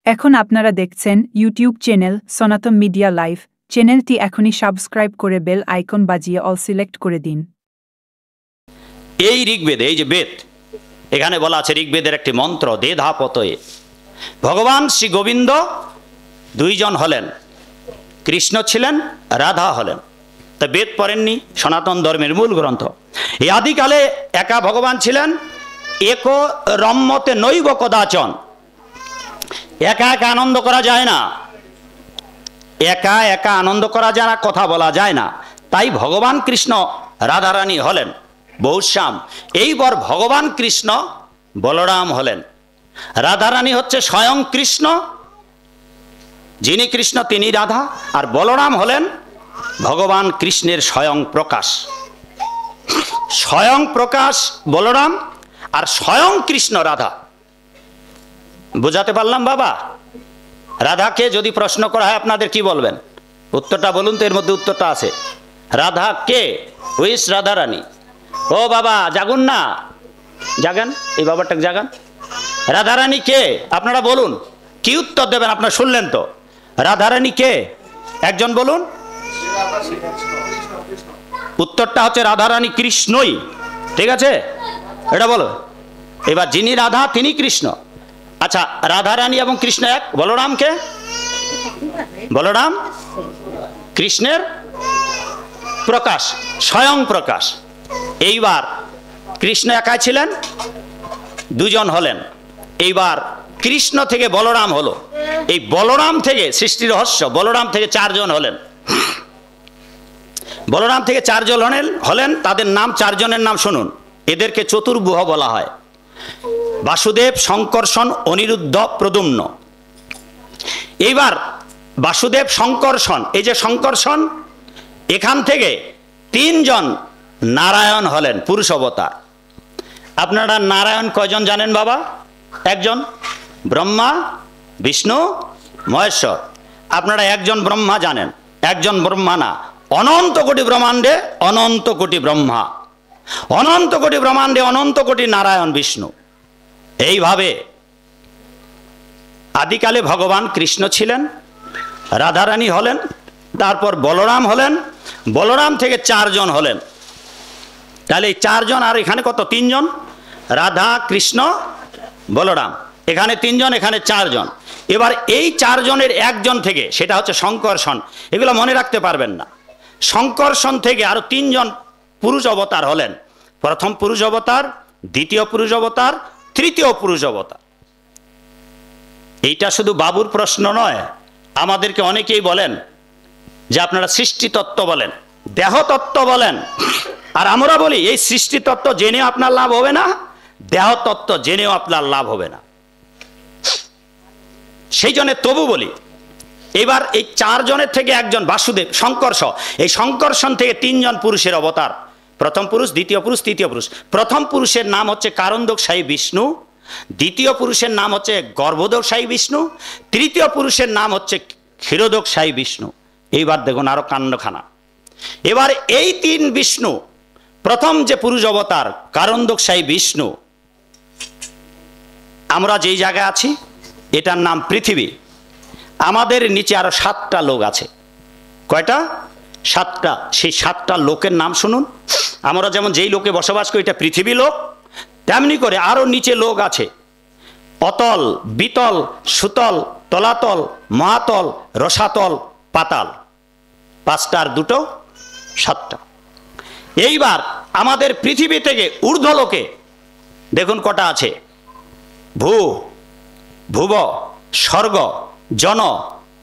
এখন আপনারা দেখছেন ইউটিউব চ্যানেল সনাতন মিডিয়া লাইভ। চ্যানেলটি এখনই সাবস্ক্রাইব করে বেল আইকন বাজিয়ে অল সিলেক্ট করে দিন। এই ঋগ্বেদে, এই যে বেদ, এখানে বলা আছে ঋগ্বেদের একটি মন্ত্র, দেধাপতয়ে ভগবান শ্রী গোবিন্দ দুইজন হলেন, কৃষ্ণ ছিলেন, রাধা হলেন। তা বেদ পড়েননি? সনাতন ধর্মের মূল গ্রন্থ। এই আদিকালে একা ভগবান ছিলেন, এক রম্যতে নৈব কদাচন। একা একা আনন্দ করা যায় না, একা একা আনন্দ করা যায় না, কথা বলা যায় না। তাই ভগবান কৃষ্ণ রাধারানী হলেন বহুশ্যাম। এইবার ভগবান কৃষ্ণ বলরাম হলেন। রাধারানী হচ্ছে স্বয়ং কৃষ্ণ, যিনি কৃষ্ণ তিনি রাধা, আর বলরাম হলেন ভগবান কৃষ্ণের স্বয়ং প্রকাশ। স্বয়ং প্রকাশ বলরাম আর স্বয়ং কৃষ্ণ রাধা। বোঝাতে পারলাম বাবা? রাধাকে যদি প্রশ্ন করা হয় আপনাদের কি বলবেন? উত্তরটা বলুন তো, এর মধ্যে উত্তরটা আছে। রাধা কে? হুইস রাধারানী? ও বাবা জাগুন না, জাগান, এই বাবাটাকে জাগান। রাধারানী কে আপনারা বলুন, কি উত্তর দেবেন? আপনারা শুনলেন তো, রাধারানী কে একজন বলুন। উত্তরটা হচ্ছে রাধারানী কৃষ্ণই, ঠিক আছে? এটা বলো। এবার যিনি রাধা তিনি কৃষ্ণ। আচ্ছা, রাধারানী এবং কৃষ্ণ এক। বলরাম কে? বলরাম কৃষ্ণের প্রকাশ, স্বয়ং প্রকাশ। এইবার কৃষ্ণ একা ছিলেন, দুজন হলেন। এইবার কৃষ্ণ থেকে বলরাম হলো। এই বলরাম থেকে সৃষ্টি রহস্য, বলরাম থেকে চারজন হলেন। বলরাম থেকে চারজন হলেন, তাদের নাম, চারজনের নাম শুনুন। এদেরকে চতুর্ভুজ বলা হয়। বাসুদেব, শঙ্কর্ষণ, অনিরুদ্ধ, প্রদ্যুম্ন। এইবার বাসুদেব শঙ্কর্ষণ, এই যে শঙ্কর্ষণ, এখান থেকে তিনজন নারায়ণ হলেন, পুরুষ অবতার। আপনারা নারায়ণ কয়জন জানেন বাবা? একজন ব্রহ্মা, বিষ্ণু, মহেশ্বর। আপনারা একজন ব্রহ্মা জানেন, একজন ব্রহ্মা না, অনন্ত কোটি ব্রহ্মাণ্ডে অনন্ত কোটি ব্রহ্মা, অনন্ত কোটি ব্রহ্মাণ্ডে অনন্ত কোটি নারায়ণ বিষ্ণু। এইভাবে আদিকালে ভগবান কৃষ্ণ ছিলেন, রাধারানী হলেন, তারপর বলরাম হলেন, বলরাম থেকে চারজন হলেন। তাহলে এই চারজন, আর এখানে কত? তিনজন। রাধা, কৃষ্ণ, বলরাম, এখানে তিনজন, এখানে চারজন। এবার এই চারজনের একজন থেকে, সেটা হচ্ছে শঙ্কর্ষণ। এগুলো মনে রাখতে পারবেন না। শঙ্কর্ষণ থেকে আরো তিনজন পুরুষ অবতার হলেন। প্রথম পুরুষ অবতার, দ্বিতীয় পুরুষ অবতার, তৃতীয় পুরুষ অবতার। এইটা শুধু বাবুর প্রশ্ন নয়, আমাদেরকে অনেকেই বলেন যে আপনারা সৃষ্টি তত্ত্ব বলেন, দেহ তত্ত্ব বলেন। আর আমরা বলি এই সৃষ্টি তত্ত্ব জেনেও আপনার লাভ হবে না, দেহ তত্ত্ব জেনেও আপনার লাভ হবে না। সেই জন্য তবু বলি, এবার এই চারজনের থেকে একজন বাসুদেব, শঙ্কর্ষ, এই শঙ্কর্ষণ থেকে তিনজন পুরুষের অবতার। প্রথম পুরুষ, দ্বিতীয় পুরুষ, তৃতীয় পুরুষ। প্রথম পুরুষের নাম হচ্ছে কারণদোষায়ী বিষ্ণু, দ্বিতীয় পুরুষের নাম হচ্ছে গর্ভদোষায়ী বিষ্ণু, তৃতীয় পুরুষের নাম হচ্ছে ক্ষীরদোষায়ী বিষ্ণু। এইবার দেখুন আরো কাণ্ডখানা। এবার এই তিন বিষ্ণু, প্রথম যে পুরুষ অবতার কারণদোষায়ী বিষ্ণু, আমরা যেই জায়গায় আছি এটার নাম পৃথিবী। আমাদের নিচে আরো 7টা লোক আছে। কয়টা? 7টা। সেই 7টা লোকের নাম শুনুন। আমরা যেমন যেই লোকে বসবাস করি এটা পৃথিবী লোক, তেমনি করে আরো নিচে লোক আছে। অতল, বিতল, সুতল, তলাতল, মহাতল, রসাতল, পাতাল। 5টা আর 2টো, 7টা। এইবার আমাদের পৃথিবী থেকে ঊর্ধ্বলোকে দেখুন কটা আছে। ভূ, ভুব, স্বর্গ, জন,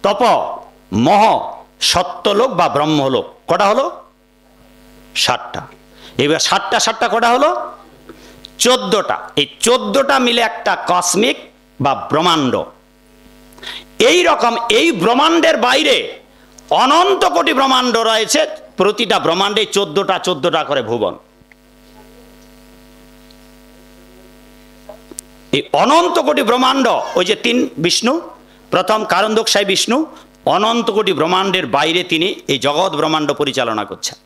তপ, মহ, সত্যলোক বা ব্রহ্মলোক। কটা হলো? 7টা। এবার 7টা কটা হলো? 14টা। এই 14টা মিলে একটা কসমিক বা ব্রহ্মাণ্ড। এই রকম এই ব্রহ্মাণ্ডের বাইরে অনন্ত কোটি ব্রহ্মাণ্ড রয়েছে। প্রতিটা ব্রহ্মাণ্ডে 14টা করে ভুবন। এই অনন্ত কোটি ব্রহ্মাণ্ড, ওই যে 3 বিষ্ণু, প্রথম কারণদোষায়ী বিষ্ণু, অনন্ত কোটি ব্রহ্মাণ্ডের বাইরে তিনি এই জগৎ ব্রহ্মাণ্ড পরিচালনা করছেন।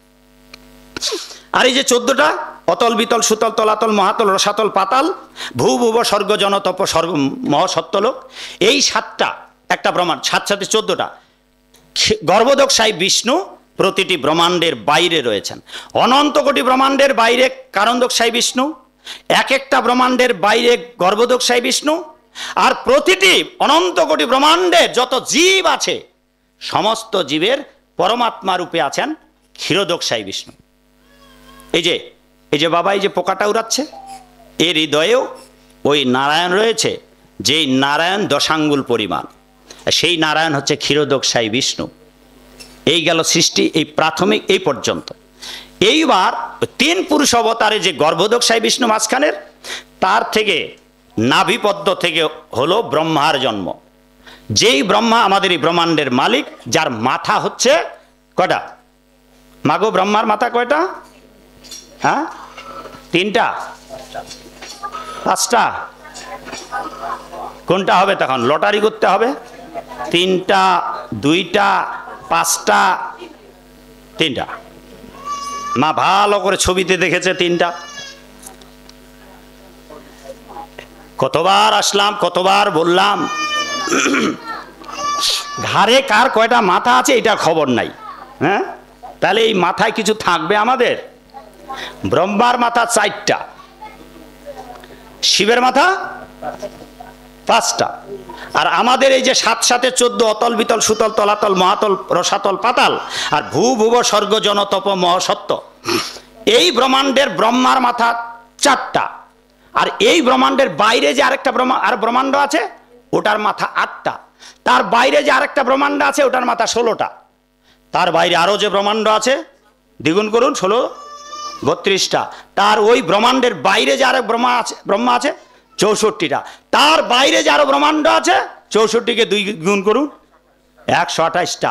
আর এই যে 14টা, অতল বিতল সুতল তলাতল মহাতল রসাতল পাতাল ভূ ভুব স্বর্গ জনতপ স্বর্গ মহাসত্যলোক, এই 7টা একটা ব্রহ্মাণ্ড, 7 7 14টা। গর্ভোদকশায়ী বিষ্ণু প্রতিটি ব্রহ্মাণ্ডের বাইরে রয়েছেন। অনন্ত কোটি ব্রহ্মাণ্ডের বাইরে কারণদকশায়ী বিষ্ণু, এক একটা ব্রহ্মাণ্ডের বাইরে গর্ভোদকশায়ী বিষ্ণু, আর প্রতিটি অনন্ত কোটি ব্রহ্মাণ্ডের যত জীব আছে সমস্ত জীবের পরমাত্মা রূপে আছেন ক্ষীরোদকশায়ী বিষ্ণু। এই যে বাবা এই যে পোকাটা উড়াচ্ছে, এর হৃদয়েও ওই নারায়ণ রয়েছে, যেই নারায়ণ 10 আঙ্গুল পরিমাণ, সেই নারায়ণ হচ্ছে ক্ষীরোদকশায়ী বিষ্ণু। এই গেল সৃষ্টি, এই প্রাথমিক এই পর্যন্ত। এইবার 3 পুরুষ অবতারে যে গর্ভোদকশায়ী বিষ্ণু মাঝখানের, তার থেকে নাভিপদ্ম থেকে হলো ব্রহ্মার জন্ম। যেই ব্রহ্মা আমাদের এই ব্রহ্মাণ্ডের মালিক, যার মাথা হচ্ছে কয়টা মাগো? ব্রহ্মার মাথা কয়টা? হ্যাঁ, 3টা 5টা? কোনটা হবে তখন? লটারি করতে হবে। 3টা 2টা 5টা? 3টা। মা ভালো করে ছবিতে দেখেছে 3টা। কতবার আসলাম, কতবার বললাম, ঘাড়ে কার কয়টা মাথা আছে এটা খবর নাই। হ্যাঁ, তাহলে এই মাথায় কিছু থাকবে আমাদের? ব্রহ্মার মাথা 4টা, শিবের মাথা 5টা, আর আমাদের এই যে 7 7 14 অতল বিতল সুতল তলাতল মহাতল রসাতল পাতাল আর ভূ ভুব স্বর্গ জনতপ মহাসত্য, এই ব্রহ্মাণ্ডের ব্রহ্মার মাথা 4টা। আর এই ব্রহ্মাণ্ডের বাইরে যে আরেকটা ব্রহ্মাণ্ড আছে ওটার মাথা 8টা। তার বাইরে যে আরেকটা ব্রহ্মাণ্ড আছে ওটার মাথা 16টা। তার বাইরে আরো যে ব্রহ্মাণ্ড আছে দ্বিগুণ করুন, 16 32টা। তার ওই ব্রহ্মাণ্ডের বাইরে যে আরেক ব্রহ্মা আছে 64টা। তার বাইরে যে আরো ব্রহ্মাণ্ড আছে 64কে 2 গুণ করুন, 128টা।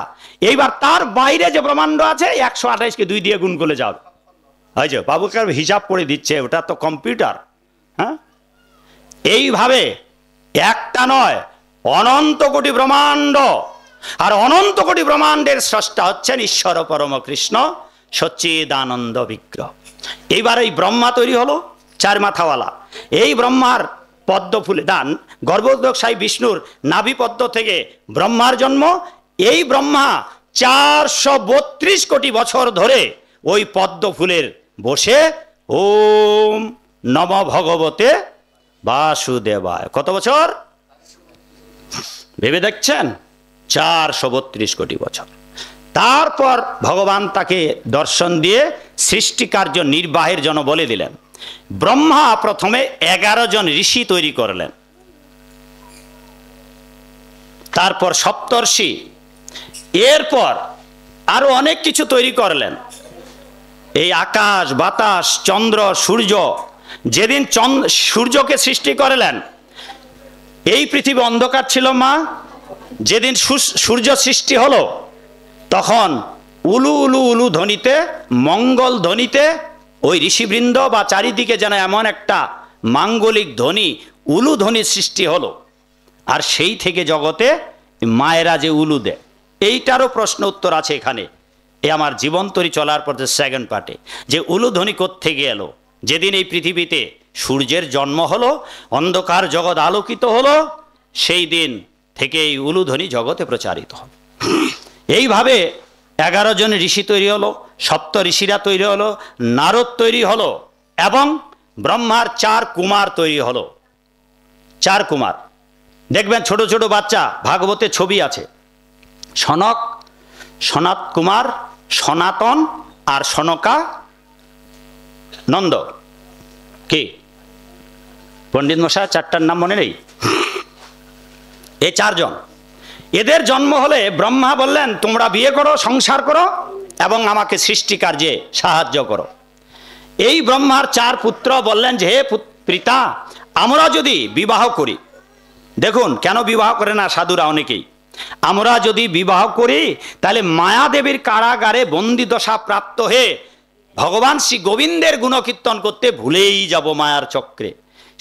এইবার তার বাইরে যে ব্রহ্মাণ্ড আছে 128কে 2 দিয়ে গুণ করে যাও। এই যে বাবুকে হিসাব করে দিচ্ছে, ওটা তো কম্পিউটার। হ্যাঁ, এইভাবে একটা নয়, অনন্ত কোটি ব্রহ্মাণ্ড, আর অনন্ত কোটি ব্রহ্মাণ্ডের স্রষ্টা হচ্ছেন ঈশ্বর পরম কৃষ্ণ সচ্চিদানন্দ বিগ্রহ। এইবার এই ব্রহ্মা তৈরি হলো 4 মাথাওয়ালা। এই ব্রহ্মার পদ্ম ফুলে দান, গর্ভোদকশায়ী বিষ্ণুর নাভি পদ্ম থেকে ব্রহ্মার জন্ম। এই ব্রহ্মা 432 কোটি বছর ধরে ওই পদ্ম ফুলের বসে ওম নম ভগবতে বাসুদেবায়, কত বছর ভেবে দেখছেন? 432 কোটি বছর। তারপর ভগবান তাকে দর্শন দিয়ে সৃষ্টি কার্য নির্বাহের জন্য বলে দিলেন। ব্রহ্মা প্রথমে 11 জন ঋষি তৈরি করলেন, তারপর সপ্তর্ষি, এরপর আরো অনেক কিছু তৈরি করলেন। এই আকাশ বাতাস চন্দ্র সূর্য, যেদিন সূর্যকে সৃষ্টি করলেন এই পৃথিবী অন্ধকার ছিল মা। যেদিন সূর্য সৃষ্টি হলো তখন উলু উলু উলু ধ্বনিতে, মঙ্গল ধ্বনিতে ওই ঋষিবৃন্দ বা চারিদিকে যেন এমন একটা মাঙ্গলিক ধ্বনি, উলু ধ্বনির সৃষ্টি হলো। আর সেই থেকে জগতে মায়েরা যে উলু দেয়, এইটারও প্রশ্ন উত্তর আছে এখানে। এ আমার জীবন্তরী চলার পথে 2nd পার্টে, যে উলু ধ্বনি কোত্থেকে এলো। যেদিন এই পৃথিবীতে সূর্যের জন্ম হলো, অন্ধকার জগৎ আলোকিত হলো, সেই দিন থেকে এই উলুধ্বনি জগতে প্রচারিত হল। এইভাবে 11 জন ঋষি তৈরি হলো, সপ্ত ঋষিরা তৈরি হলো, নারদ তৈরি হলো, এবং ব্রহ্মার 4 কুমার তৈরি হলো। 4 কুমার দেখবেন, ছোট ছোট বাচ্চা, ভাগবতের ছবি আছে। সনক, সনাত কুমার, সনাতন আর সনকা নন্দ। কি পণ্ডিত মশাই 4টার নাম মনে নেই? এই 4 জন, এদের জন্ম হলে ব্রহ্মা বললেন তোমরা বিয়ে করো, সংসার করো এবং আমাকে সৃষ্টি কার্যে সাহায্য করো। এই ব্রহ্মার 4 পুত্র বললেন যে হে পিতা, আমরা যদি বিবাহ করি, দেখুন কেন বিবাহ করে না সাধুরা অনেকেই, আমরা যদি বিবাহ করি তাহলে মায়াদেবীর কারাগারে বন্দি দশা প্রাপ্ত হয়ে ভগবান শ্রী গোবিন্দের গুণকীর্তন করতে ভুলেই যাব মায়ার চক্রে।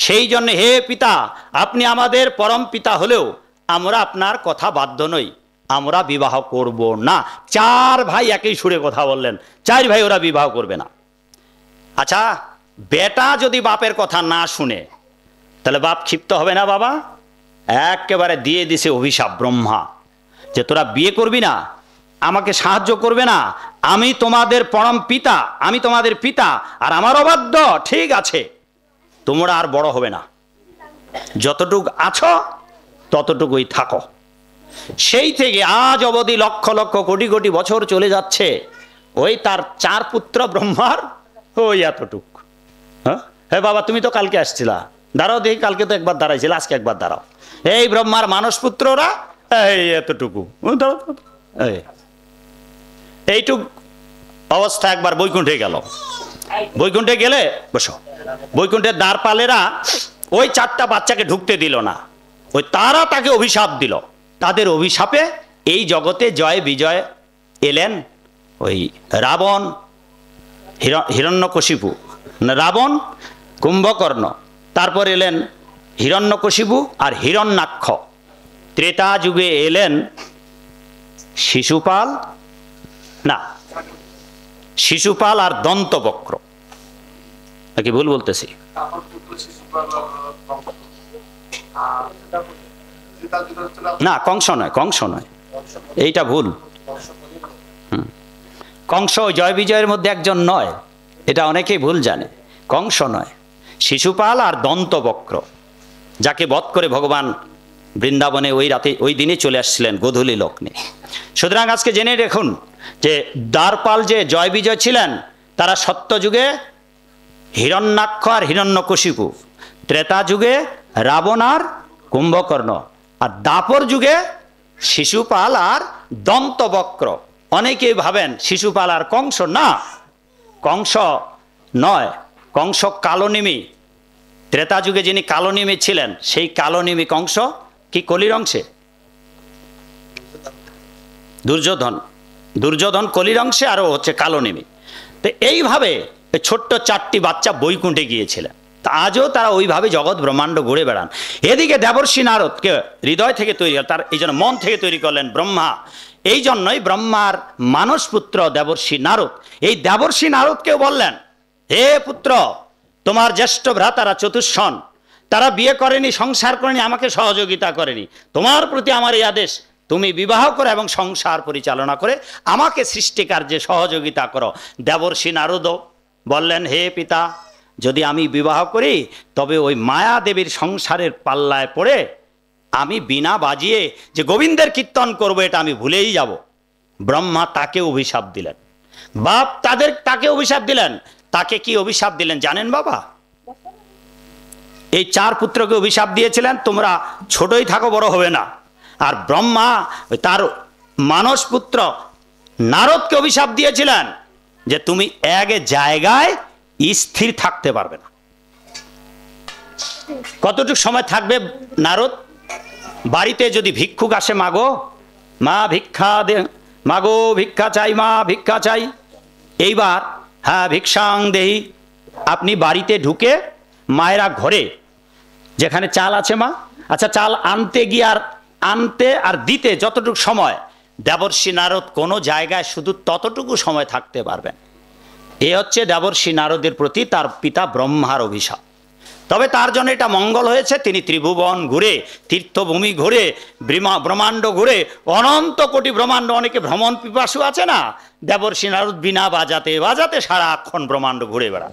সেই জন্য হে পিতা, আপনি আমাদের পরম পিতা হলেও আমরা আপনার কথা বাধ্য নই, আমরা বিবাহ করব না। 4 ভাই একই সুরে কথা বললেন, 4 ভাই ওরা বিবাহ করবে না। আচ্ছা, বেটা যদি বাপের কথা না শুনে তাহলে বাপ ক্ষিপ্ত হবে না বাবা? একেবারে দিয়ে দিছে অভিশাপ ব্রহ্মা, যে তোরা বিয়ে করবি না, আমাকে সাহায্য করবে না, আমি তোমাদের পরম পিতা, আমি তোমাদের পিতা আর আমার অবাধ্য, ঠিক আছে, তোমরা আর বড় হবে না, যতটুক আছো ততটুকুই থাকো। সেই থেকে আজ অবধি লক্ষ লক্ষ কোটি কোটি বছর চলে যাচ্ছে, ওই তার 4 পুত্র ব্রহ্মার ওই এতটুক। হ্যাঁ বাবা, তুমি তো কালকে আসছিলা, দাঁড়াও দেখি, কালকে তো একবার দাঁড়াইছিল, আজকে একবার দাঁড়াও। এই ব্রহ্মার মানস পুত্ররা এই এতটুকু, এইটুক অবস্থা একবার বৈকুণ্ঠে গেল। বৈকুণ্ঠে গেলে বসো, বৈকুণ্ঠের দ্বারপালেরা ওই 4টা বাচ্চাকে ঢুকতে দিল না, ওই তারা তাকে অভিশাপ দিল। তাদের অভিশাপে এই জগতে জয় বিজয় এলেন ওই রাবণ, হিরণ্যকশিপু, রাবণ, কুম্ভকর্ণ, তারপর এলেন হিরণ্যকশিপু আর হিরণ্যাক্ষ। ত্রেতা যুগে এলেন শিশুপাল, না শিশুপাল আর দন্তবক্র, নাকি ভুল বলতেছি? না, কংস নয়, কংস নয়, এইটা ভুল। কংস জয় বিজয়ের মধ্যে একজন নয়, এটা অনেকেই ভুল জানে। কংস নয়, শিশুপাল আর দন্তবক্র, যাকে বধ করে ভগবান বৃন্দাবনে ওই রাতে ওই দিনে চলে আসছিলেন গোধূলি লগ্নে। সুতরাং আজকে জেনে দেখুন যে দ্বারপাল যে জয় বিজয় ছিলেন, তারা সত্যযুগে হিরণ্যাক্ষ আর হিরণ্যকশিপু, ত্রেতা যুগে রাবণ আর কুম্ভকর্ণ, আর দাপর যুগে শিশুপাল আর দন্তবক্র। অনেকেই ভাবেন শিশুপাল আর কংস, না, কংস নয়, কংস কালনিমি। ত্রেতা যুগে যিনি কালনিমি ছিলেন, সেই কালনিমি কংস কি কলির অংশে? দুর্যোধন, দুর্যোধন কলির অংশে, আরও হচ্ছে কালনিমি। তো এইভাবে ছোট্ট 4টি বাচ্চা বৈকুণ্ঠে গিয়েছিলেন। তা আজও তারা ওইভাবে জগৎ ব্রহ্মাণ্ড ঘুরে বেড়ান। এদিকে দেবর্ষি নারদকে হৃদয় থেকে তৈরি, তার এই জন্য মন থেকে তৈরি করলেন ব্রহ্মা। এই জন্যই ব্রহ্মার মানসপুত্র দেবর্ষি নারদ। এই দেবর্ষি নারদকেও বললেন, হে পুত্র, তোমার জ্যেষ্ঠ ভ্রাতারা চতুষ্ষণ, তারা বিয়ে করেনি, সংসার করেনি, আমাকে সহযোগিতা করেনি, তোমার প্রতি আমার এই আদেশ, তুমি বিবাহ করো এবং সংসার পরিচালনা করে আমাকে সৃষ্টিকার্যে সহযোগিতা করো। দেবর্ষি নারদও বললেন, হে পিতা, যদি আমি বিবাহ করি তবে ওই মায়া দেবীর সংসারের পাল্লায় পড়ে আমি বিনা বাজিয়ে যে গোবিন্দের কীর্তন করবো এটা আমি ভুলেই যাব। ব্রহ্মা তাকে অভিশাপ দিলেন, বাপ তাকে অভিশাপ দিলেন। তাকে কি অভিশাপ দিলেন জানেন বাবা? এই 4 পুত্রকে অভিশাপ দিয়েছিলেন, তোমরা ছোটই থাকো, বড় হবে না। আর ব্রহ্মা তার মানস পুত্র নারদকে অভিশাপ দিয়েছিলেন যে তুমি এক জায়গায় স্থির থাকতে পারবে না। কতটুকু সময় থাকবে নারদ? বাড়িতে যদি ভিক্ষুক আসে, মাগো মা ভিক্ষা দে, মাগো ভিক্ষা চাই, মা ভিক্ষা চাই, এইবার হ্যাঁ ভিক্ষাং দেহি, আপনি বাড়িতে ঢুকে মায়েরা ঘরে যেখানে চাল আছে, মা আচ্ছা চাল আনতে গিয়ে আর আনতে আর দিতে যতটুকু সময়, দেবর্ষি নারদ কোনো জায়গায় শুধু ততটুকু সময় থাকতে পারবেন। এ হচ্ছে দেবর্ষি নারদের প্রতি তার পিতা ব্রহ্মার অভিশাপ। তবে তার জন্য এটা মঙ্গল হয়েছে, তিনি ত্রিভুবন ঘুরে, তীর্থভূমি ঘুরে, ব্রহ্মাণ্ড ঘুরে, অনন্ত কোটি ব্রহ্মাণ্ড, অনেকে ভ্রমণ পিপাসু আছে না, দেবর্ষি নারদ বিনা বাজাতে বাজাতে সারাক্ষণ ব্রহ্মাণ্ড ঘুরে বেড়ান।